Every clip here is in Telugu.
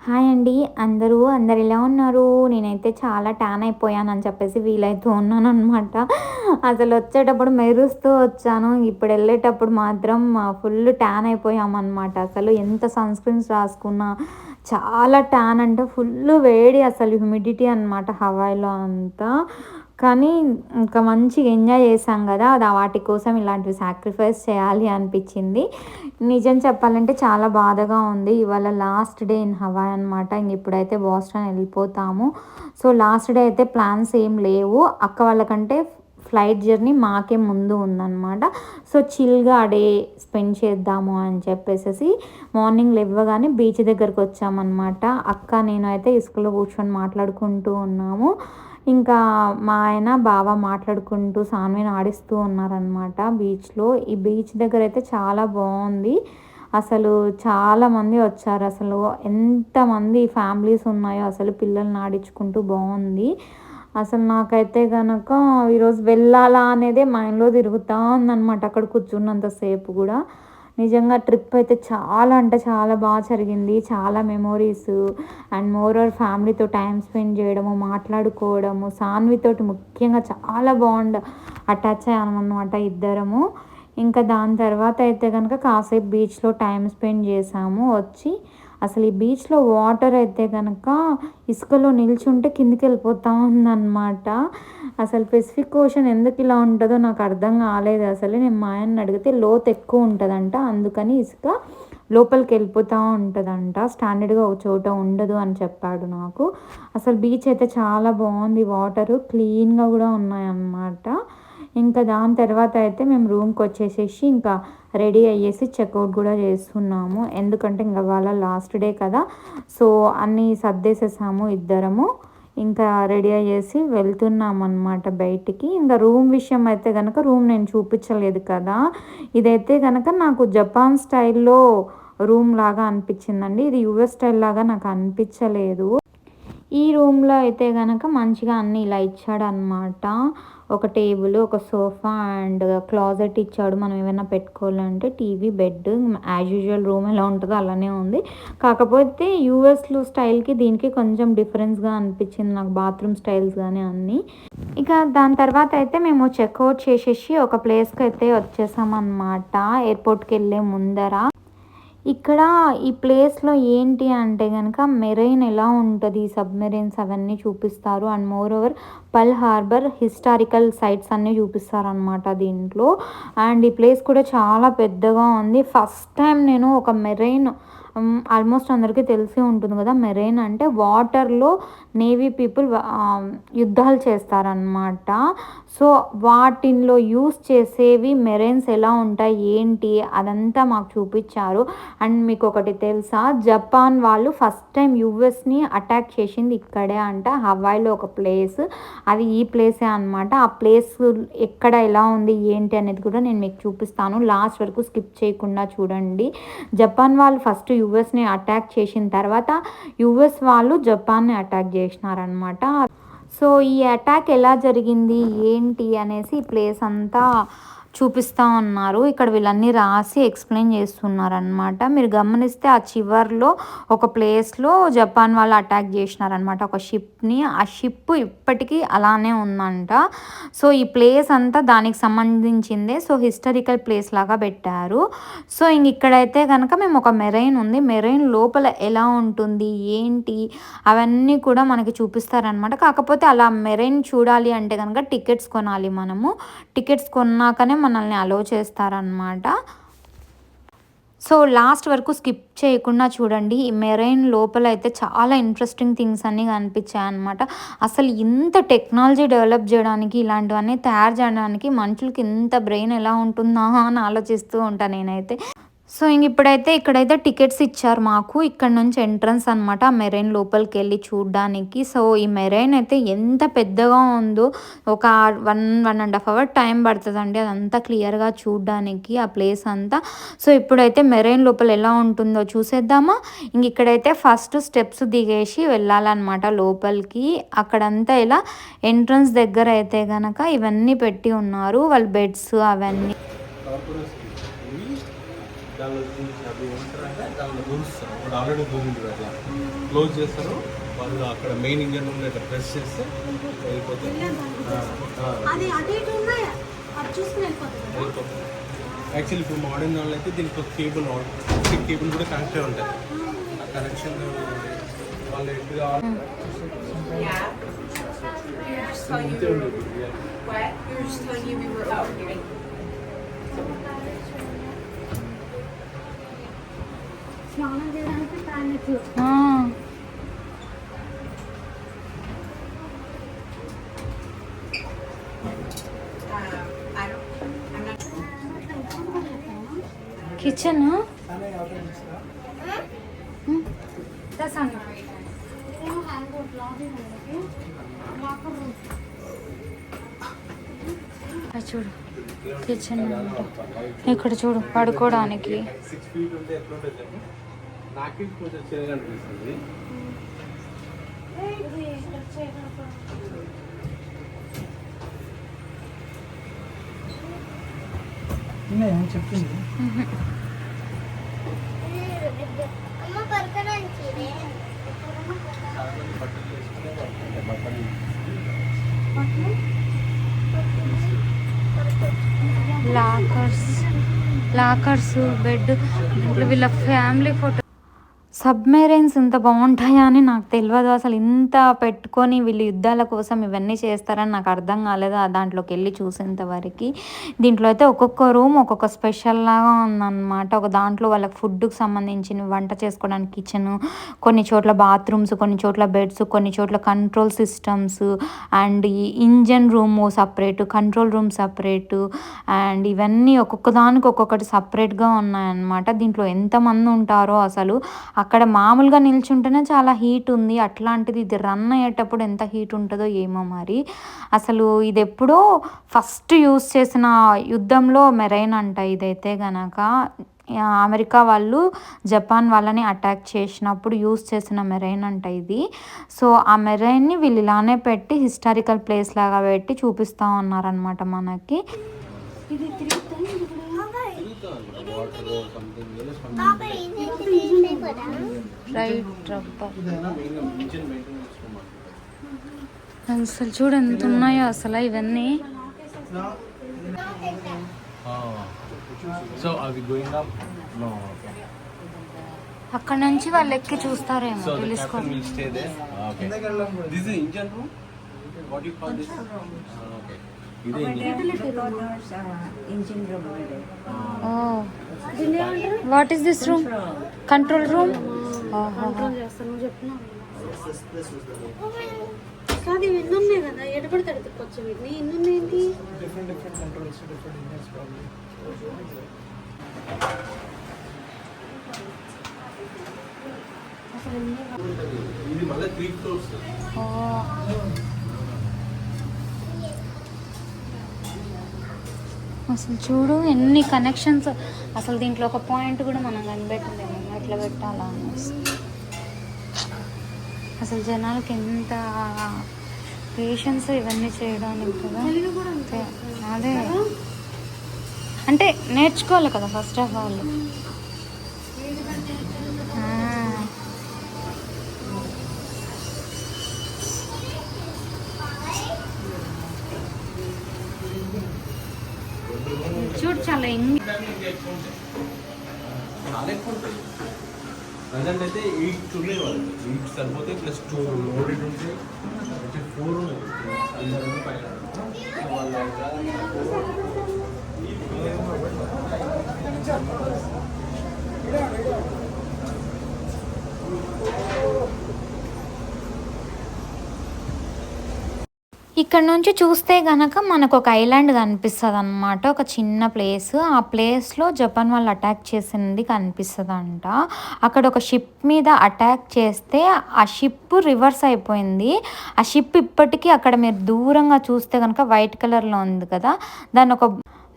హాయ్ అండి. అందరు ఎలా ఉన్నారు? నేనైతే చాలా టాన్ అయిపోయానని చెప్పేసి ఫీల్ అవుతూ ఉన్నాననమాట. అసలొచ్చేటప్పుడు మెరుస్తూ వచ్చాను. ఇప్పుడెళ్ళేటప్పుడు మాత్రం ఫుల్ టాన్ అయిపోయామనమాట. అసలు ఎంత సన్ స్క్రీన్స్ రాసుకున్నా చాలా టాన్ అంటే ఫుల్లు వేడి, అసలు హ్యూమిడిటీ అనమాట హవాయిలో అంతా. కానీ ఇంకా మంచిగా ఎంజాయ్ చేశాం గదా! వాటి కోసం ఇలాంటివి సాక్రిఫైస్ చేయాలి అనిపిచ్చింది. నిజం చెప్పాలంటే చాలా బాధగా ఉంది. ఇవాళ లాస్ట్ డే ఇన్ హవాయ్ అనమాట. ఇప్పుడైతే బోస్టన్ వెళ్ళిపోతాము. సో, లాస్ట్ డే అయితే ప్లాన్స్ ఏం లేవు. అక్క వాళ్ళకంటే ఫ్లైట్ జర్నీ మాకే ముందు ఉందనమాట. సో, చిల్‌గా ఆ డే స్పెండ్ చేద్దాము అని చెప్పేసేసి మార్నింగ్ లెవ్వగానే బీచ్ దగ్గరికి వచ్చామనమాట. అక్క, నేను అయితే ఇసుకలో కూర్చొని మాట్లాడుకుంటూ ఉన్నాము. ఇంకా మా ఆయన, బావ మాట్లాడుకుంటూ సాన్విని ఆడిస్తూ ఉన్నారనమాట బీచ్‌లో. ఈ బీచ్ దగ్గరైతే చాలా బావుంది. అసలు చాలామంది వచ్చారు. అసలు ఎంతమంది ఫ్యామిలీస్ ఉన్నాయో అసలు పిల్లల్ని ఆడించుకుంటూ బావుంది. అసలు నాకైతే గనక ఈరోజు వెళ్ళాలా అనేదే మైండ్‌లో తిరుగుతా ఉందనమాట అక్కడ కూర్చున్నంత సేపు గూడా. నిజంగా ట్రిప్ అయితే చాలా అంటే చాలా జరిగింది. చాలా మెమోరీసు అండ్ మోరోవర్ ఫ్యామిలీతో టైమ్ స్పెండ్ చేయడము, మాట్లాడుకోవడము, సాన్వితోటి ముఖ్యంగా చాలా అటాచ్ అయ్యామనమాట ఇద్దరము. ఇంకా దాని తర్వాత అయితే గనక కాసేపు బీచ్‌లో టైమ్ స్పెండ్ చేశాము. వచ్చి అసలు ఈ బీచ్‌లో వాటర్ అయితే గనక ఇసుకలో నిల్చుంటే కిందకెళ్ళిపోతా ఉందనమాట. అసలు పెసిఫిక్ ఓషన్ ఎందుకు ఇలా ఉంటదో నాకు అర్థం కాలేదు అసలు. నేను మా ఆయన్ని అడిగితే లోతు ఎక్కువ ఉంటదంట. అందుకని ఇసుక లోపలికి వెళ్ళిపోతూ ఉంటదంట. స్టాండర్డ్‌గా ఒక చోట ఉండదు అని చెప్పాడు నాకు. అసలు బీచ్ అయితే చాలా బావుంది. వాటరు క్లీన్‌గా కూడా ఉన్నాయన్నమాట. ఇంకా దాని తర్వాత అయితే మేము రూమ్‌కొచ్చేసేసి ఇంకా రెడీ అయ్యేసి చెక్‌ఔట్ కూడా చేస్తున్నాము. ఎందుకంటే ఇంక ఇవాళ లాస్ట్ డే కదా! సో, అన్నీ సర్దేసేసాము ఇద్దరము. ఇంకా రెడీ అయ్యేసి వెళ్తున్నామనమాట బయటికి. ఇంక రూమ్ విషయం అయితే గనక రూమ్ నేను చూపించలేదు కదా! ఇదైతే గనక నాకు జపాన్ స్టైల్‌లో రూమ్ లాగా అనిపించిందండి. ఇది యూఎస్ స్టైల్ లాగా నాకు అనిపించలేదు. ఈ రూమ్‌లో అయితే గనక మంచిగా అన్నీ ఇలా ఇచ్చాడనమాట. ఒక టేబుల్, ఒక సోఫా అండ్ క్లాజెట్ ఇచ్చాడు. మనం ఏమైనా పెట్టుకోవాలంటే TV, bed as usual room ఎలా ఉంటదో అలానే ఉంది. కాకపోతే యూఎస్‌లో స్టైల్‌కి దీనికి కొంచెం డిఫరెన్స్‌గా అనిపించింది నాకు, బాత్రూమ్ స్టైల్స్ గానీ అన్నీ. ఇక దాని తర్వాత అయితే మేము చెక్‌ఔట్ చేసేసి ఒక ప్లేస్‌కైతే వచ్చేసామనమాట ఎయిర్‌పోర్ట్‌కెళ్ళే ముందర. ఇక్కడ ఈ ప్లేస్‌లో ఏంటి అంటే గనక మెరైన్ ఎలా ఉంటది, సబ్‌మెరైన్స్ అవన్నీ చూపిస్తారు. And moreover Pearl Harbor historical sites అన్నీ చూపిస్తారనమాట దీంట్లో. అండ్ ఈ ప్లేస్ కూడా చాలా పెద్దగా ఉంది. ఫస్ట్ టైం నేను ఒక మెరైన్, ఆల్మోస్ట్ అందరికీ తెలిసే ఉంటుంది కదా! మెరైన్ అంటే వాటర్‌లో నేవీ పీపుల్ యుద్ధాలు చేస్తారనమాట. సో, వాటిల్లో యూజ్ చేసేవి మెరైన్స్ ఎలా ఉంటాయి, ఏంటి అదంతా మాకు చూపిచ్చారు. అండ్ మీకొకటి తెలుసా? జపాన్ వాళ్ళు ఫస్ట్ టైం యూఎస్‌ని అటాక్ చేసింది ఇక్కడే అంట. హవాయిలో ఒక ప్లేస్. అది ఈ ప్లేసే అనమాట. ఆ ప్లేస్ ఎక్కడ, ఎలా ఉంది, ఏంటి అనేది కూడా నేను మీకు చూపిస్తాను. లాస్ట్ వరకు స్కిప్ చేయకుండా చూడండి. జపాన్ వాళ్ళు ఫస్ట్ యూఎస్‌ని అటాక్ చేసిన తర్వాత యూఎస్ వాళ్ళు జపాన్‌ని అటాక్ చేసినారనమాట. సో, ఈ అటాక్ ఎలా జరిగింది, ఏంటి అనేసి ఈ ప్లేస్ అంతా చూపిస్తా ఉన్నారు. ఇక్కడ వీళ్ళన్నీ రాసి ఎక్స్‌ప్లెయిన్ చేస్తున్నారనమాట. మీరు గమనిస్తే ఆ చివర్లో ఒక ప్లేస్‌లో జపాన్ వాళ్ళు అటాక్ చేసినారనమాట ఒక షిప్‌ని. ఆ షిప్ ఇప్పటికీ అలానే ఉందంట. సో, ఈ ప్లేస్ అంతా దానికి సంబంధించిందే. సో, హిస్టారికల్ ప్లేస్ లాగా పెట్టారు. సో, ఇక్కడైతే గనక మేము ఒక మెరైన్ ఉంది. మెరైన్ లోపల ఎలా ఉంటుంది, ఏంటి అవన్నీ కూడా మనకి చూపిస్తారనమాట. కాకపోతే అలా మెరైన్ చూడాలి అంటే గనక టికెట్స్ కొనాలి మనము. టికెట్స్ కొన్నాకనే మనల్ని అలో చేస్తారనమాట. సో, లాస్ట్ వరకు స్కిప్ చేయకుండా చూడండి. ఈ మెరైన్ లోపలైతే చాలా ఇంట్రెస్టింగ్ థింగ్స్ అన్నీ కనిపించాయన్నమాట. అసలు ఇంత టెక్నాలజీ డెవలప్ చేయడానికి, ఇలాంటివన్నీ తయారు చేయడానికి మనుషులకి ఇంత బ్రెయిన్ ఎలా ఉంటుందా అని ఆలోచిస్తూ ఉంటాను నేనైతే. సో, ఇక్కడైతే టికెట్స్ ఇచ్చారు మాకు. ఇక్కడ నుంచి ఎంట్రన్స్ అనమాట మెరైన్ లోపలికెళ్ళి చూడ్డానికి. సో, ఈ మెరైన్ అయితే ఎంత పెద్దగా ఉందో, ఒక 1 అవర్ టైం పడతదండి అదంతా క్లియర్‌గా చూడ్డానికి ఆ ప్లేస్ అంతా. సో, ఇప్పుడైతే మెరైన్ లోపల ఎలా ఉంటుందో చూసేద్దామా? ఇక్కడైతే ఫస్ట్ స్టెప్స్ దిగేసి వెళ్ళాలన్నమాట లోపలికి. అక్కడంతా ఇలా ఎంట్రన్స్ దగ్గర అయితే గనక ఇవన్నీ పెట్టి ఉన్నారు. వాళ్ళ బెడ్స్ అవన్నీ. దానిలో ఏమంటారంటే దానిలో దూరుస్తారు. ఇప్పుడు ఆల్రెడీ దూరింది అట్లా. క్లోజ్ చేస్తారు వాళ్ళు. అక్కడ మెయిన్ ఇంజన్ రూమ్ ఇట్లా ప్రెస్ చేస్తే వెళ్ళిపోతుంది. యాక్చువల్లీ ఇప్పుడు మోడర్న్ వాళ్ళు అయితే దీనికి ఒక కేబుల్ కేబుల్ కూడా కనెక్ట్ అయి ఉంటుంది. ఆ కనెక్షన్ వాళ్ళు ఎప్పుడు స్నానం చేయడానికి టాయిలెట్. కిచెన్ చూడు కిచెన్ ఇక్కడ చూడు పడుకోవడానికి. 6 feet ఉంటే ఎట్లా ఉంటుంది నాకే కొంచెం చిన్నగా అనిపిస్తుంది. చెప్తుంది లాకర్స్ బెడ్ వీళ్ళ ఫ్యామిలీ ఫోటో. సబ్మెరైన్స్ ఇంత బాగుంటాయా అని నాకు తెలియదు అసలు. ఇంత పెట్టుకొని వీళ్ళు యుద్ధాల కోసం ఇవన్నీ చేస్తారని నాకు అర్థం కాలేదు దాంట్లోకి వెళ్ళి చూసేంతవరకు. దీంట్లో అయితే ఒక్కొక్క రూమ్ ఒక్కొక్క స్పెషల్ లాగా ఉందన్నమాట. ఒక దాంట్లో వాళ్ళకి ఫుడ్కి సంబంధించిన వంట చేసుకోవడానికి కిచెను, కొన్ని చోట్ల బాత్రూమ్స్, కొన్ని చోట్ల బెడ్స్, కొన్ని చోట్ల కంట్రోల్ సిస్టమ్స్ అండ్ ఈ engine room separate, control room separate and ఇవన్నీ ఒక్కొక్క దానికి ఒక్కొక్కటి సపరేట్గా ఉన్నాయన్నమాట. దీంట్లో ఎంతమంది ఉంటారో అసలు. అక్కడ మామూలుగా నిల్చుంటేనే చాలా హీట్ ఉంది, అట్లాంటిది ఇది రన్ అయ్యేటప్పుడు ఎంత హీట్ ఉంటుందో ఏమో మరి. అసలు ఇది ఎప్పుడో ఫస్ట్ యూజ్ చేసిన యుద్ధంలో మెరైన్ అంట ఇదైతే గనక. అమెరికా వాళ్ళు జపాన్ వాళ్ళని అటాక్ చేసినప్పుడు యూజ్ చేసిన మెరైన్ అంట ఇది. సో ఆ మెరైన్ని వీళ్ళు ఇలానే పెట్టి హిస్టారికల్ ప్లేస్ లాగా పెట్టి చూపిస్తూ ఉన్నారనమాట మనకి. ఇది అసలు చూడు ఎంత ఉన్నాయో అసలు ఇవన్నీ. అక్కడ నుంచి వాళ్ళు ఎక్కి చూస్తారేమో తెలుసుకోండి. What is this room? Control room. కాదు ఇవి ఎన్ని ఉన్నాయి కదా, ఎడబడితే ఎడుకోవచ్చు వీటిని. ఎన్ని ఉన్నాయండి? ఇది మళ్ళీ 3 floors. అసలు చూడు ఎన్ని కనెక్షన్స్. అసలు దీంట్లో ఒక పాయింట్ కూడా మనం కనిపెట్టలేము ఎట్లా పెట్టాలా అనేసి. అసలు జనాలకి ఎంత పేషెన్స్ ఇవన్నీ చేయడానికి కదా. అదే అంటే నేర్చుకోవాలి కదా ఫస్ట్ ఆఫ్ ఆల్. చూడు చాలా ప్రజెంట్ అయితే 8 ఉన్నాయి వాళ్ళు. 8 సరిపోతే ప్లస్ 2 లోడెడ్ ఉంటాయి. 4 ఉన్నాయి పైన. ఇక్కడ నుంచి చూస్తే గనక మనకు ఒక ఐలాండ్ కనిపిస్తుంది అనమాట. ఒక చిన్న ప్లేస్. ఆ ప్లేస్లో జపాన్ వాళ్ళు అటాక్ చేసింది కనిపిస్తుంది అంట. అక్కడ ఒక షిప్ మీద అటాక్ చేస్తే ఆ షిప్ రివర్స్ అయిపోయింది. ఆ షిప్ ఇప్పటికీ అక్కడ మీరు దూరంగా చూస్తే కనుక వైట్ కలర్లో ఉంది కదా, దాన్ని ఒక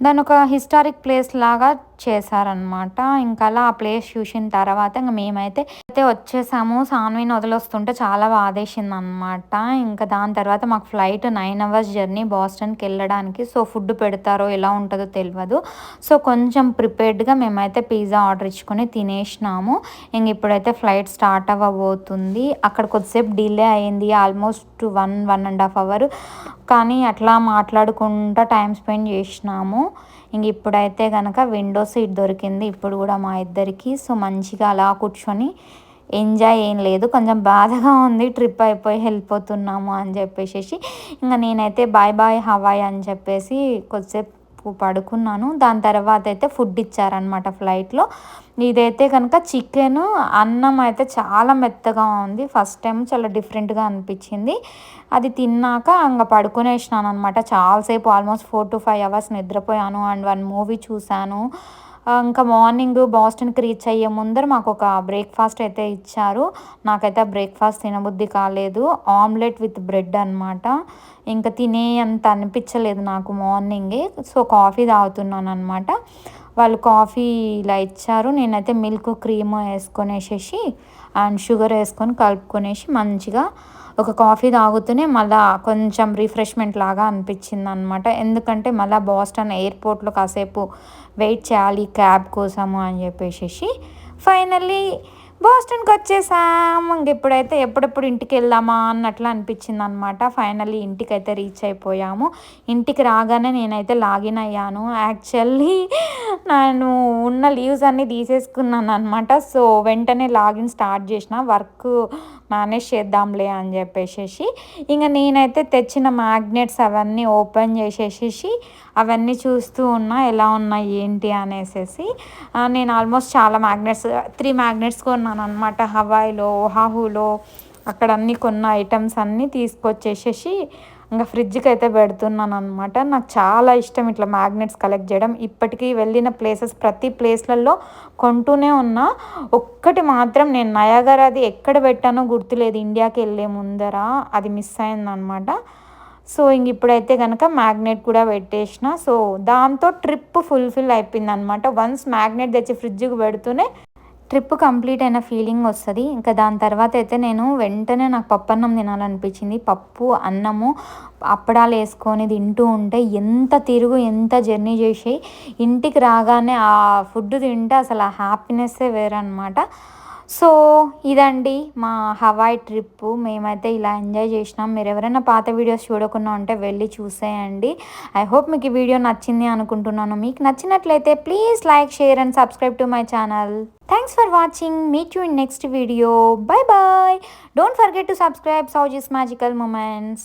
దాన్ని ఒక హిస్టారిక్ ప్లేస్ లాగా చేశారనమాట. ఇంకా అలా ఆ ప్లేస్ చూసిన తర్వాత ఇంక మేమైతే వచ్చేసాము. సాన్విని వదిలొస్తుంటే చాలా బాధేసిందనమాట. ఇంకా దాని తర్వాత మాకు ఫ్లైట్ 9 అవర్స్ జర్నీ బాస్టన్కి వెళ్ళడానికి. సో ఫుడ్ పెడతారో ఎలా ఉంటుందో తెలియదు. సో కొంచెం ప్రిపేర్డ్గా మేమైతే పిజ్జా ఆర్డర్ ఇచ్చుకొని తినేసినాము. ఇంక ఇప్పుడైతే ఫ్లైట్ స్టార్ట్ అవ్వబోతుంది. అక్కడ కొద్దిసేపు డిలే అయింది, ఆల్మోస్ట్ 1.5 అవర్. కానీ అట్లా మాట్లాడుకుంటూ టైం స్పెండ్ చేసినాము. ఇంక ఇప్పుడైతే కనుక విండో సీట్ దొరికింది ఇప్పుడు కూడా మా ఇద్దరికి. సో మంచిగా అలా కూర్చొని ఎంజాయ్ ఏం లేదు, కొంచెం బాధగా ఉంది ట్రిప్ అయిపోయి వెళ్ళిపోతున్నాము అని చెప్పేసి. ఇంకా నేనైతే బాయ్ బాయ్ హవాయ్ అని చెప్పేసి కొద్దిసేపు పడుకున్నాను. దాని తర్వాత అయితే ఫుడ్ ఇచ్చారనమాట ఫ్లైట్లో. ఇదైతే కనుక చికెన్ అన్నం అయితే చాలా మెత్తగా ఉంది. ఫస్ట్ టైం చాలా డిఫరెంట్గా అనిపించింది. అది తిన్నాక ఇంకా పడుకునేసినాను అనమాట. చాలాసేపు ఆల్మోస్ట్ 4 to 5 అవర్స్ నిద్రపోయాను అండ్ 1 మూవీ చూశాను. ఇంకా మార్నింగ్ బాస్టన్కి రీచ్ అయ్యే ముందర మాకు ఒక బ్రేక్ఫాస్ట్ అయితే ఇచ్చారు. నాకైతే ఆ బ్రేక్ఫాస్ట్ తినబుద్ధి కాలేదు. ఆమ్లెట్ విత్ బ్రెడ్ అనమాట. ఇంకా తినే అంత అనిపించలేదు నాకు మార్నింగే. సో కాఫీ తాగుతున్నాను అనమాట. వాళ్ళు కాఫీ ఇలా ఇచ్చారు. నేనైతే మిల్క్ క్రీమ్ వేసుకొనేసేసి అండ్ షుగర్ వేసుకొని కలుపుకొనేసి మంచిగా ఒక కాఫీ తాగుతూనే మళ్ళీ కొంచెం రిఫ్రెష్మెంట్ లాగా అనిపించింది అనమాట. ఎందుకంటే మళ్ళీ బాస్టన్ ఎయిర్పోర్ట్లో కాసేపు వెయిట్ చేయాలి క్యాబ్ కోసము అని చెప్పేసి ఫైనల్లీ బాస్టన్కి వచ్చేసాం. ఇప్పుడైతే ఎప్పుడెప్పుడు ఇంటికి వెళ్దామా అన్నట్లు అనిపించింది అనమాట. ఫైనల్లీ ఇంటికి అయితే రీచ్ అయిపోయాము. ఇంటికి రాగానే నేనైతే లాగిన్ అయ్యాను. యాక్చువల్లీ నేను ఉన్న లీవ్స్ అన్నీ తీసేసుకున్నాను అనమాట. సో వెంటనే లాగిన్ స్టార్ట్ చేసిన, వర్క్ మేనేజ్ చేద్దాంలే అని చెప్పేసి. ఇంకా నేనైతే తెచ్చిన మ్యాగ్నెట్స్ అవన్నీ ఓపెన్ చేసేసి అవన్నీ చూస్తూ ఉన్నా ఎలా ఉన్నాయి ఏంటి అనేసి. నేను ఆల్మోస్ట్ చాలా మ్యాగ్నెట్స్ 3 మ్యాగ్నెట్స్ కొన్నాను అనమాట. హవాయిలో, ఓహాహులో అక్కడ అన్నీ కొన్న ఐటమ్స్ అన్నీ తీసుకొచ్చేసేసి ఇంకా ఫ్రిడ్జ్కి అయితే పెడుతున్నాను అనమాట. నాకు చాలా ఇష్టం ఇట్లా మ్యాగ్నెట్స్ కలెక్ట్ చేయడం. ఇప్పటికీ వెళ్ళిన ప్లేసెస్ ప్రతి ప్లేస్లలో కొంటూనే ఉన్నా. ఒక్కటి మాత్రం నేను నయాగరాది ఎక్కడ పెట్టానో గుర్తులేదు. ఇండియాకి వెళ్ళే ముందర అది మిస్ అయిందనమాట. సో ఇంక ఇప్పుడైతే కనుక మ్యాగ్నెట్ కూడా పెట్టేసిన. సో దాంతో ట్రిప్ ఫుల్ఫిల్ అయిపోయింది అనమాట. వన్స్ మ్యాగ్నెట్ తెచ్చి ఫ్రిడ్జ్కి పెడుతూనే ట్రిప్ కంప్లీట్ అయిన ఫీలింగ్ వస్తుంది. ఇంకా దాని తర్వాత అయితే నేను వెంటనే నాకు పప్పు అన్నం తినాలనిపించింది. పప్పు అన్నము అప్పడాలు వేసుకొని తింటూ ఉంటే ఎంత జర్నీ చేసి ఇంటికి రాగానే ఆ ఫుడ్ తింటే అసలు ఆ హ్యాపీనెస్సే వేరనమాట. సో ఇదండి మా హవాయ్ ట్రిప్పు. మేమైతే ఇలా ఎంజాయ్ చేసినాం. మీరు ఎవరైనా పాత వీడియోస్ చూడకుండా ఉంటే వెళ్ళి చూసేయండి. ఐ హోప్ మీకు ఈ వీడియో నచ్చింది అనుకుంటున్నాను. మీకు నచ్చినట్లయితే please like, share and subscribe to my channel. Thanks for watching. Meet you in next video. Bye bye. Don't forget to subscribe Saujis Magical Moments.